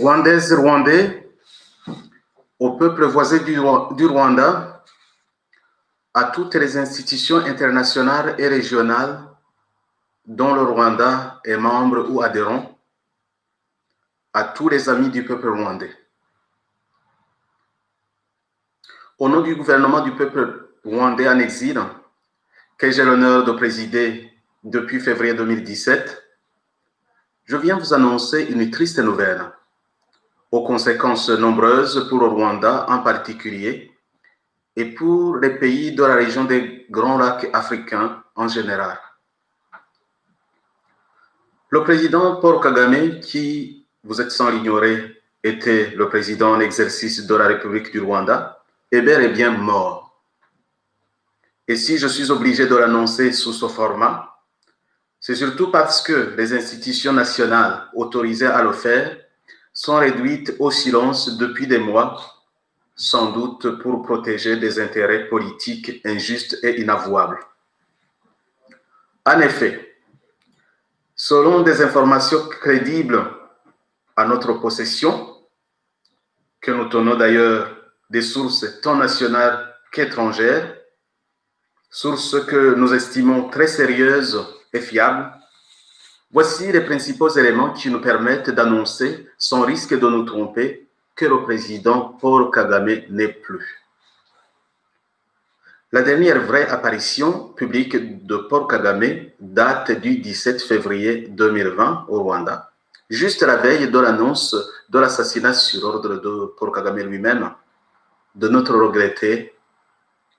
Rwandaises et Rwandais, au peuple voisin du Rwanda, à toutes les institutions internationales et régionales dont le Rwanda est membre ou adhérent, à tous les amis du peuple rwandais. Au nom du gouvernement du peuple rwandais en exil, que j'ai l'honneur de présider depuis février 2017, je viens vous annoncer une triste nouvelle, aux conséquences nombreuses pour le Rwanda en particulier et pour les pays de la région des Grands Lacs africains en général. Le président Paul Kagame, qui, vous êtes sans l'ignorer, était le président en exercice de la République du Rwanda, est bel et bien mort. Et si je suis obligé de l'annoncer sous ce format, c'est surtout parce que les institutions nationales autorisées à le faire sont réduites au silence depuis des mois, sans doute pour protéger des intérêts politiques injustes et inavouables. En effet, selon des informations crédibles à notre possession, que nous tenons d'ailleurs des sources tant nationales qu'étrangères, sources que nous estimons très sérieuses et fiables, voici les principaux éléments qui nous permettent d'annoncer, sans risque de nous tromper, que le président Paul Kagame n'est plus. La dernière vraie apparition publique de Paul Kagame date du 17 février 2020 au Rwanda, juste la veille de l'annonce de l'assassinat sur ordre de Paul Kagame lui-même de notre regretté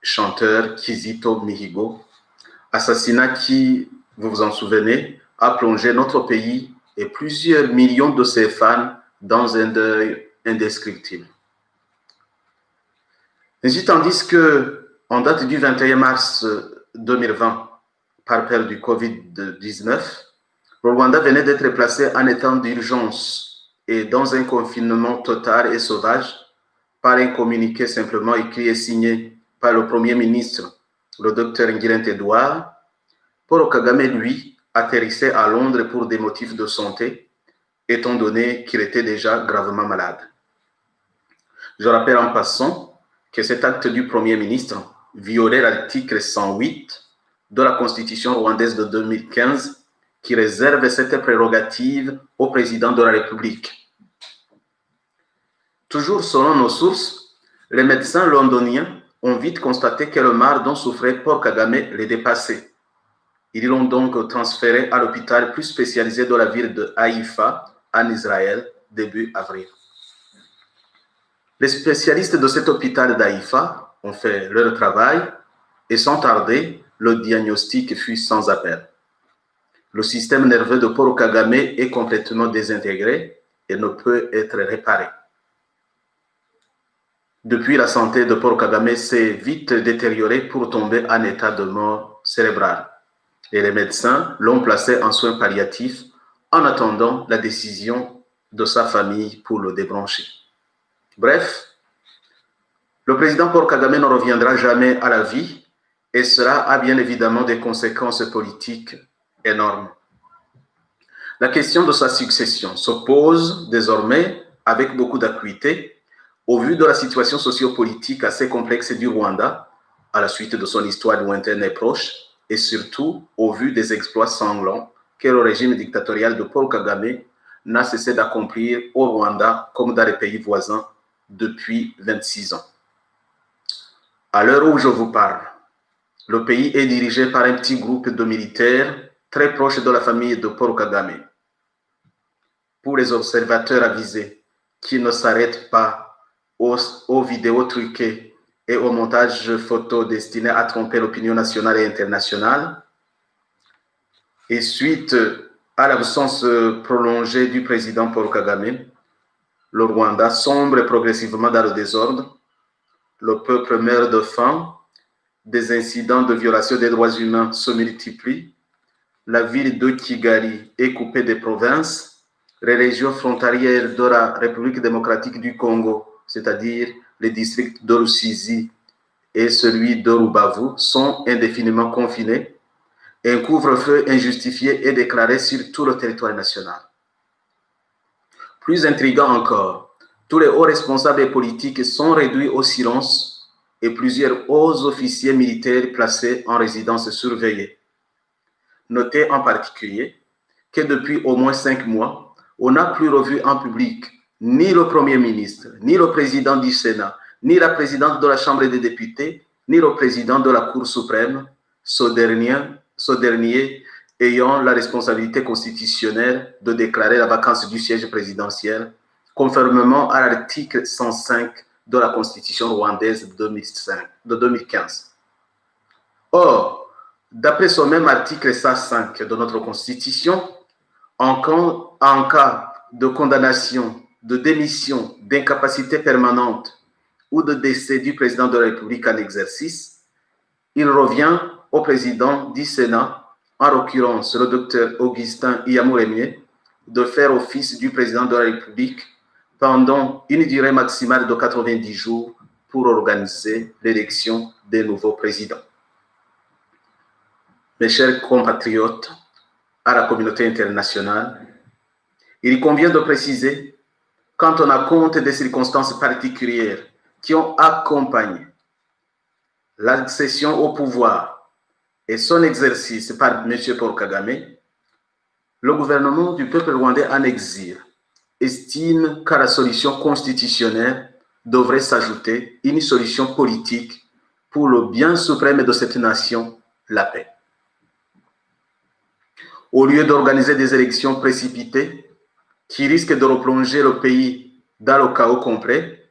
chanteur Kizito Mihigo, assassinat qui, vous vous en souvenez, a plongé notre pays et plusieurs millions de ses fans dans un deuil indescriptible. Ainsi, tandis que, en date du 21 mars 2020, par peur du Covid-19, le Rwanda venait d'être placé en état d'urgence et dans un confinement total et sauvage par un communiqué simplement écrit et signé par le Premier ministre, le Dr Ngirente Edouard. Paul Kagame, lui, atterrissait à Londres pour des motifs de santé, étant donné qu'il était déjà gravement malade. Je rappelle en passant que cet acte du Premier ministre violait l'article 108 de la Constitution rwandaise de 2015 qui réserve cette prérogative au président de la République. Toujours selon nos sources, les médecins londoniens ont vite constaté que le mal dont souffrait Paul Kagame les dépassait. Ils l'ont donc transféré à l'hôpital plus spécialisé de la ville de Haïfa, en Israël, début avril. Les spécialistes de cet hôpital d'Haïfa ont fait leur travail et sans tarder, le diagnostic fut sans appel. Le système nerveux de Paul Kagame est complètement désintégré et ne peut être réparé. Depuis, la santé de Paul Kagame s'est vite détériorée pour tomber en état de mort cérébrale. Et les médecins l'ont placé en soins palliatifs en attendant la décision de sa famille pour le débrancher. Bref, le président Paul Kagame ne reviendra jamais à la vie et cela a bien évidemment des conséquences politiques énormes. La question de sa succession se pose désormais avec beaucoup d'acuité au vu de la situation sociopolitique assez complexe du Rwanda à la suite de son histoire lointaine et proche et surtout au vu des exploits sanglants que le régime dictatorial de Paul Kagame n'a cessé d'accomplir au Rwanda comme dans les pays voisins depuis 26 ans. À l'heure où je vous parle, le pays est dirigé par un petit groupe de militaires très proches de la famille de Paul Kagame. Pour les observateurs avisés qui ne s'arrêtent pas aux vidéos truquées et au montage photo destiné à tromper l'opinion nationale et internationale, et suite à l'absence prolongée du président Paul Kagame, le Rwanda sombre progressivement dans le désordre, le peuple meurt de faim, des incidents de violation des droits humains se multiplient, la ville de Kigali est coupée des provinces, les régions frontalières de la République démocratique du Congo, c'est-à-dire les districts de Rusizi et celui de Rubavu, sont indéfiniment confinés. Un couvre-feu injustifié est déclaré sur tout le territoire national. Plus intriguant encore, tous les hauts responsables politiques sont réduits au silence et plusieurs hauts officiers militaires placés en résidence surveillée. Notez en particulier que depuis au moins 5 mois, on n'a plus revu en public ni le Premier ministre, ni le président du Sénat, ni la présidente de la Chambre des députés, ni le président de la Cour suprême, ce dernier ayant la responsabilité constitutionnelle de déclarer la vacance du siège présidentiel, conformément à l'article 105 de la Constitution rwandaise de 2015. Or, d'après ce même article 105 de notre Constitution, en cas de condamnation, de démission, d'incapacité permanente ou de décès du président de la République en exercice, il revient au président du Sénat, en l'occurrence le docteur Augustin Iyamuremye, de faire office du président de la République pendant une durée maximale de 90 jours pour organiser l'élection des nouveaux présidents. Mes chers compatriotes, à la communauté internationale, il convient de préciser, quand on a compte des circonstances particulières qui ont accompagné l'accession au pouvoir et son exercice par M. Paul Kagame, le gouvernement du peuple rwandais en exil estime qu'à la solution constitutionnelle devrait s'ajouter une solution politique pour le bien suprême de cette nation, la paix. Au lieu d'organiser des élections précipitées qui risquent de replonger le pays dans le chaos complet,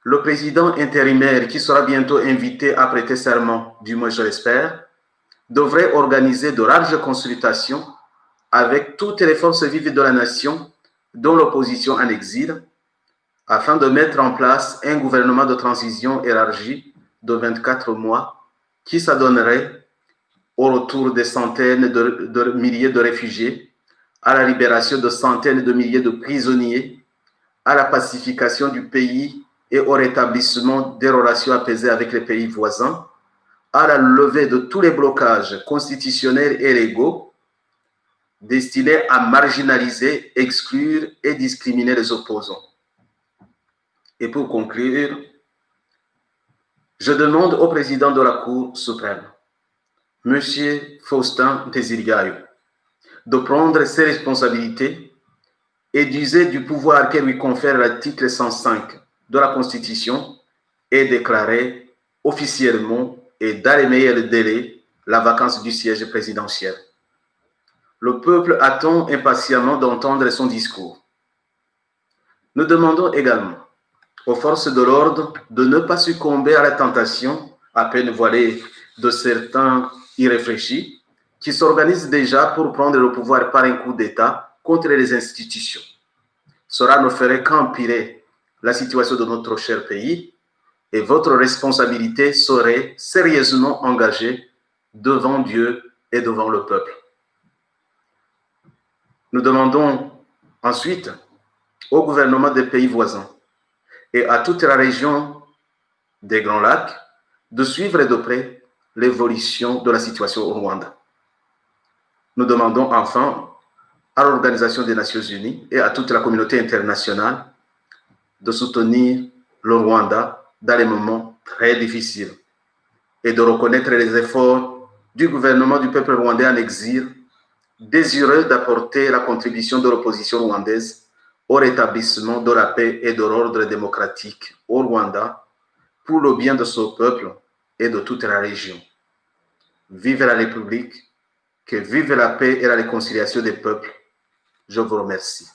le président intérimaire, qui sera bientôt invité à prêter serment, du moins je l'espère, devrait organiser de larges consultations avec toutes les forces vives de la nation, dont l'opposition en exil, afin de mettre en place un gouvernement de transition élargi de 24 mois qui s'adonnerait au retour des centaines de milliers de réfugiés, à la libération de centaines de milliers de prisonniers, à la pacification du pays et au rétablissement des relations apaisées avec les pays voisins, à la levée de tous les blocages constitutionnels et légaux destinés à marginaliser, exclure et discriminer les opposants. Et pour conclure, je demande au président de la Cour suprême, M. Faustin Nteziryayo, de prendre ses responsabilités et d'user du pouvoir que lui confère l'article 105 de la Constitution et déclarer officiellement et dans les meilleurs délais la vacance du siège présidentiel. Le peuple attend impatiemment d'entendre son discours. Nous demandons également aux forces de l'ordre de ne pas succomber à la tentation, à peine voilée, de certains irréfléchis qui s'organisent déjà pour prendre le pouvoir par un coup d'État contre les institutions. Cela ne ferait qu'empirer la situation de notre cher pays et votre responsabilité serait sérieusement engagée devant Dieu et devant le peuple. Nous demandons ensuite au gouvernement des pays voisins et à toute la région des Grands Lacs de suivre de près l'évolution de la situation au Rwanda. Nous demandons enfin à l'Organisation des Nations Unies et à toute la communauté internationale de soutenir le Rwanda dans les moments très difficiles et de reconnaître les efforts du gouvernement du peuple rwandais en exil, désireux d'apporter la contribution de l'opposition rwandaise au rétablissement de la paix et de l'ordre démocratique au Rwanda pour le bien de ce peuple et de toute la région. Vive la République, que vive la paix et la réconciliation des peuples. Je vous remercie.